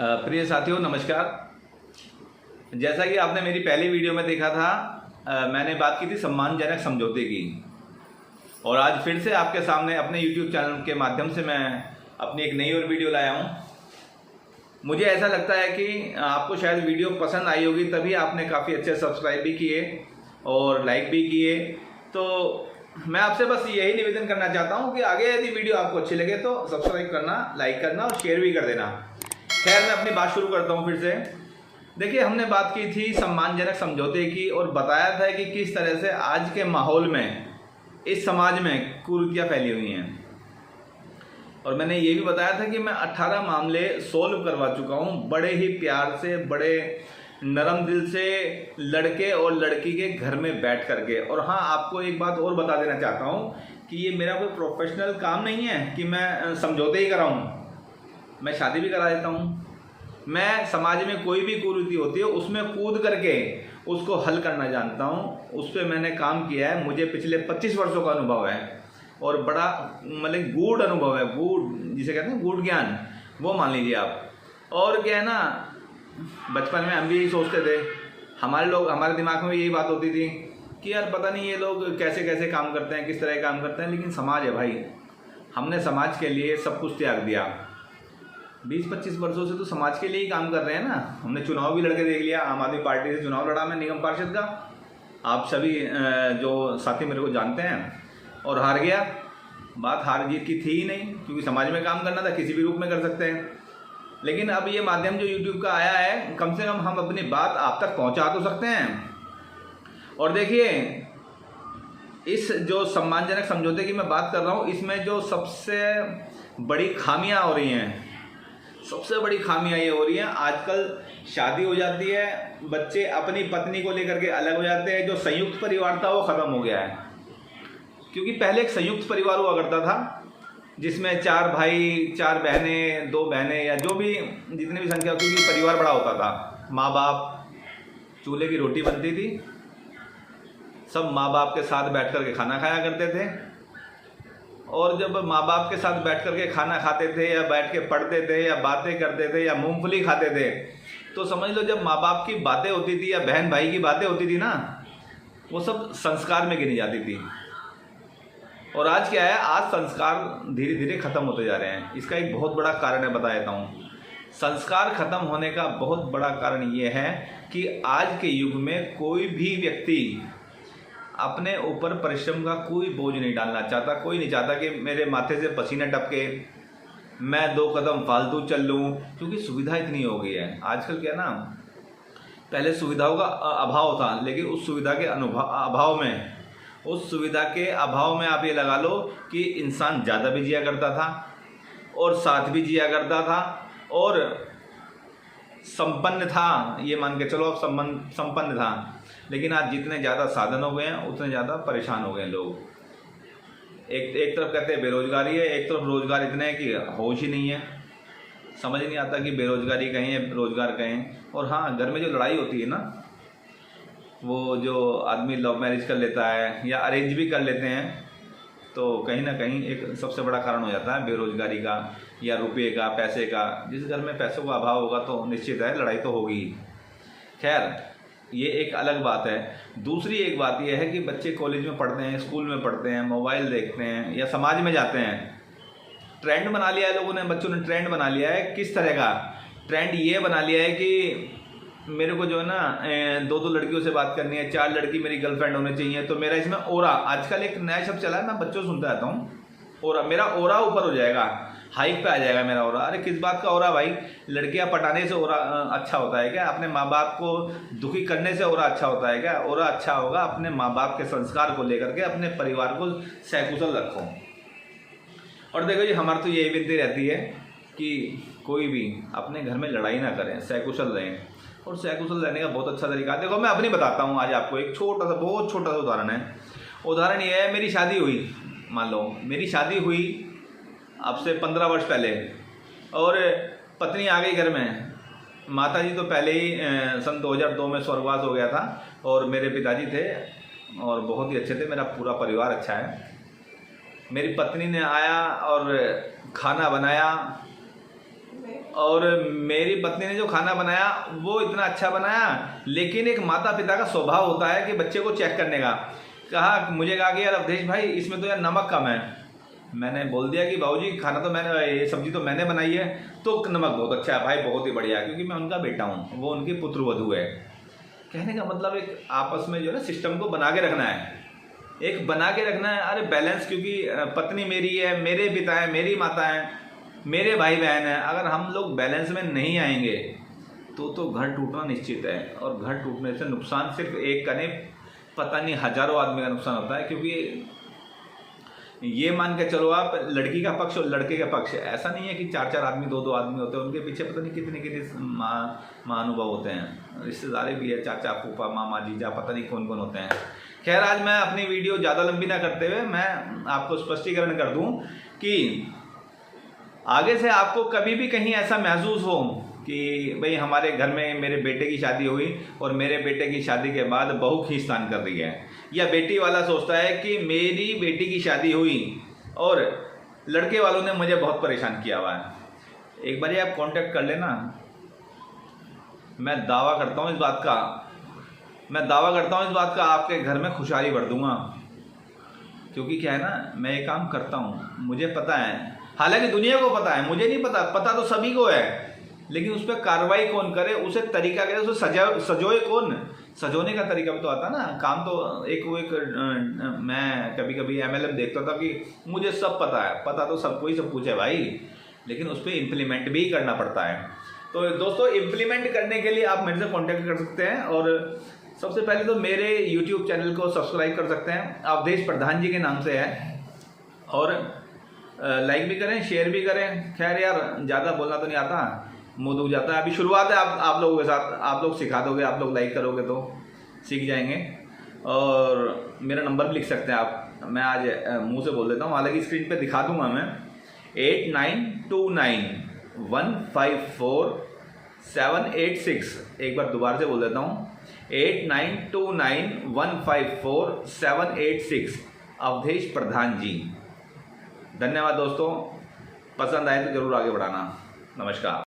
प्रिय साथियों नमस्कार। जैसा कि आपने मेरी पहली वीडियो में देखा था, मैंने बात की थी सम्मानजनक समझौते की, और आज फिर से आपके सामने अपने YouTube चैनल के माध्यम से मैं अपनी एक नई और वीडियो लाया हूं। मुझे ऐसा लगता है कि आपको शायद वीडियो पसंद आई होगी, तभी आपने काफ़ी अच्छे सब्सक्राइब भी किए और लाइक भी किए। तो मैं आपसे बस यही निवेदन करना चाहता हूं कि आगे यदि वीडियो आपको अच्छी लगे तो सब्सक्राइब करना, लाइक करना और शेयर भी कर देना। खैर, मैं अपनी बात शुरू करता हूं फिर से। देखिए, हमने बात की थी सम्मानजनक समझौते की और बताया था कि किस तरह से आज के माहौल में इस समाज में कुरीतियाँ फैली हुई हैं, और मैंने ये भी बताया था कि मैं 18 मामले सोल्व करवा चुका हूँ, बड़े ही प्यार से, बड़े नरम दिल से, लड़के और लड़की के घर में बैठ करके। और हाँ, आपको एक बात और बता देना चाहता हूँ कि ये मेरा कोई प्रोफेशनल काम नहीं है कि मैं समझौते ही कराऊँ, मैं शादी भी करा देता हूँ। मैं समाज में कोई भी कुरीति होती है उसमें कूद करके उसको हल करना जानता हूँ, उस पर मैंने काम किया है। मुझे पिछले 25 वर्षों का अनुभव है और बड़ा मतलब गूढ़ अनुभव है, गूढ़ जिसे कहते हैं गूढ़ ज्ञान, वो मान लीजिए आप। और क्या है ना, बचपन में हम भी यही सोचते थे, हमारे दिमाग में भी यही बात होती थी कि यार पता नहीं ये लोग कैसे कैसे काम करते हैं, किस तरह के काम करते हैं, लेकिन समाज है भाई, हमने समाज के लिए सब कुछ त्याग दिया। 20-25 वर्षों से तो समाज के लिए ही काम कर रहे हैं ना। हमने चुनाव भी लड़के देख लिया, आम आदमी पार्टी से चुनाव लड़ा मैं निगम पार्षद का, आप सभी जो साथी मेरे को जानते हैं, और हार गया। बात हार जीत की थी ही नहीं, क्योंकि समाज में काम करना था, किसी भी रूप में कर सकते हैं। लेकिन अब ये माध्यम जो YouTube का आया है, कम से कम हम अपनी बात आप तक पहुंचा तो सकते हैं। और देखिए, इस जो सम्मानजनक समझौते की मैं बात कर रहा हूँ, इसमें जो सबसे बड़ी खामियां हो रही हैं, सबसे बड़ी खामियां ये हो रही हैं, आजकल शादी हो जाती है, बच्चे अपनी पत्नी को लेकर के अलग हो जाते हैं, जो संयुक्त परिवार था वो ख़त्म हो गया है। क्योंकि पहले एक संयुक्त परिवार हुआ करता था जिसमें 4 भाई, 4 बहनें, 2 बहनें, या जो भी जितनी भी संख्या, क्योंकि परिवार बड़ा होता था, माँ बाप, चूल्हे की रोटी बनती थी, सब माँ बाप के साथ बैठ कर के खाना खाया करते थे। और जब माँ बाप के साथ बैठ कर के खाना खाते थे, या बैठ के पढ़ते थे, या बातें करते थे, या मूंगफली खाते थे, तो समझ लो जब माँ बाप की बातें होती थी या बहन भाई की बातें होती थी ना, वो सब संस्कार में गिनी जाती थी। और आज क्या है, आज संस्कार धीरे धीरे खत्म होते जा रहे हैं। इसका एक बहुत बड़ा कारण है, बता देता हूँ। संस्कार खत्म होने का बहुत बड़ा कारण ये है कि आज के युग में कोई भी व्यक्ति अपने ऊपर परिश्रम का कोई बोझ नहीं डालना चाहता। कोई नहीं चाहता कि मेरे माथे से पसीना टपके, मैं 2 कदम फालतू चल लूँ, क्योंकि सुविधा इतनी हो गई है आजकल। क्या ना, पहले सुविधाओं का अभाव था, लेकिन उस सुविधा के अभाव में आप ये लगा लो कि इंसान ज़्यादा भी जिया करता था और साथ भी जिया करता था और संपन्न था, ये मान के चलो अब संपन्न था। लेकिन आज जितने ज़्यादा साधन हो गए हैं उतने ज़्यादा परेशान हो गए हैं लोग। एक तरफ कहते हैं बेरोजगारी है, एक तरफ रोजगार इतने हैं कि होश ही नहीं है, समझ नहीं आता कि बेरोजगारी कहें या रोजगार कहें। और हाँ, घर में जो लड़ाई होती है ना, वो जो आदमी लव मैरिज कर लेता है या अरेंज भी कर लेते हैं, तो कहीं ना कहीं एक सबसे बड़ा कारण हो जाता है बेरोजगारी का या रुपये का, पैसे का। जिस घर में पैसों का अभाव होगा तो निश्चित है लड़ाई तो होगी। खैर, ये एक अलग बात है। दूसरी एक बात यह है कि बच्चे कॉलेज में पढ़ते हैं, स्कूल में पढ़ते हैं, मोबाइल देखते हैं या समाज में जाते हैं। ट्रेंड बना लिया है लोगों ने, बच्चों ने ट्रेंड बना लिया है। किस तरह का ट्रेंड? ये बना लिया है कि मेरे को जो है ना 2-2 लड़कियों से बात करनी है, 4 लड़की मेरी गर्लफ्रेंड होनी चाहिए, तो मेरा इसमें ओरा, आजकल एक नया शब्द चला है, मैं बच्चों सुनता रहता हूँ, ओरा, मेरा ओरा ऊपर हो जाएगा, हाइक पे आ जाएगा मेरा ओरा। अरे किस बात का ओरा भाई? लड़कियां पटाने से ओरा अच्छा होता है क्या? अपने माँ बाप को दुखी करने से ओरा अच्छा होता है क्या? ओरा अच्छा होगा अपने माँ बाप के संस्कार को लेकर के, अपने परिवार को सकुशल रखो। और देखो जी, हमारी तो यही विनती रहती है कि कोई भी अपने घर में लड़ाई ना करें, सकुशल रहें। और सकुशल रहने का बहुत अच्छा तरीका, देखो मैं अपनी बताता हूँ आज आपको। एक छोटा सा, बहुत छोटा सा उदाहरण है। उदाहरण ये है, मेरी शादी हुई, मान लो मेरी शादी हुई अब से 15 वर्ष पहले, और पत्नी आ गई घर में। माता जी तो पहले ही सन 2002 में स्वर्गवास हो गया था, और मेरे पिताजी थे और बहुत ही अच्छे थे, मेरा पूरा परिवार अच्छा है। मेरी पत्नी ने आया और खाना बनाया, और मेरी पत्नी ने जो खाना बनाया वो इतना अच्छा बनाया, लेकिन एक माता पिता का स्वभाव होता है कि बच्चे को चेक करने का। मुझे कहा कि यार अवधेश भाई इसमें तो यार नमक कम है। मैंने बोल दिया कि बाबूजी खाना तो मैंने, ये सब्जी तो मैंने बनाई है, तो नमक बहुत अच्छा है भाई, बहुत ही बढ़िया है, क्योंकि मैं उनका बेटा हूँ, वो उनकी पुत्रवधू है। कहने का मतलब एक आपस में जो है ना सिस्टम को बना के रखना है, एक बना के रखना है। अरे बैलेंस, क्योंकि पत्नी मेरी है, मेरे पिता है, मेरी माता है, मेरे भाई बहन हैं। अगर हम लोग बैलेंस में नहीं आएंगे तो घर टूटना निश्चित है। और घर टूटने से नुकसान सिर्फ एक का नहीं, पता नहीं हजारों आदमी का नुकसान होता है। क्योंकि ये मान के चलो आप, लड़की का पक्ष और लड़के का पक्ष, ऐसा नहीं है कि 4-4 आदमी 2-2 आदमी होते हैं, उनके पीछे पता नहीं कितने कितने महानुभाव होते हैं, रिश्तेदारी भी है, चाचा फूफा मामा जीजा, पता नहीं कौन कौन होते हैं। खैर, आज मैं अपनी वीडियो ज़्यादा लंबी ना करते हुए मैं आपको स्पष्टीकरण कर दूं कि आगे से आपको कभी भी कहीं ऐसा महसूस हो कि भाई हमारे घर में मेरे बेटे की शादी हुई और मेरे बेटे की शादी के बाद बहू खींचतान कर रही है, या बेटी वाला सोचता है कि मेरी बेटी की शादी हुई और लड़के वालों ने मुझे बहुत परेशान किया हुआ है, एक बार आप कांटेक्ट कर लेना। मैं दावा करता हूँ इस बात का, आपके घर में खुशहाली भर दूंगा। क्योंकि क्या है ना, मैं ये काम करता हूँ, मुझे पता है, हालांकि दुनिया को पता है, मुझे नहीं पता, पता तो सभी को है, लेकिन उस पर कार्रवाई कौन करे, उसे तरीका करे, उसे सजोए कौन, सजोने का तरीका भी तो आता ना। काम तो एक मैं कभी कभी MLM देखता था कि मुझे सब पता है, पता तो सबको ही सब कुछ है भाई, लेकिन उस पर इम्प्लीमेंट भी करना पड़ता है। तो दोस्तों, इम्प्लीमेंट करने के लिए आप मेरे से कॉन्टेक्ट कर सकते हैं, और सबसे पहले तो मेरे YouTube चैनल को सब्सक्राइब कर सकते हैं, अवधेश प्रधान जी के नाम से है, और लाइक भी करें, शेयर भी करें। खैर यार, ज़्यादा बोलना तो नहीं आता, मुँह दुख जाता है। अभी शुरुआत है आप लोगों के साथ, आप लोग सिखा दोगे, आप लोग लाइक करोगे तो सीख जाएंगे। और मेरा नंबर भी लिख सकते हैं आप, मैं आज मुंह से बोल देता हूँ, हालांकि स्क्रीन पे दिखा दूंगा मैं, 8929154786। एक बार दोबारा से बोल देता हूँ, 8929154786, अवधेश प्रधान जी। धन्यवाद दोस्तों, पसंद आए तो जरूर आगे बढ़ाना। नमस्कार।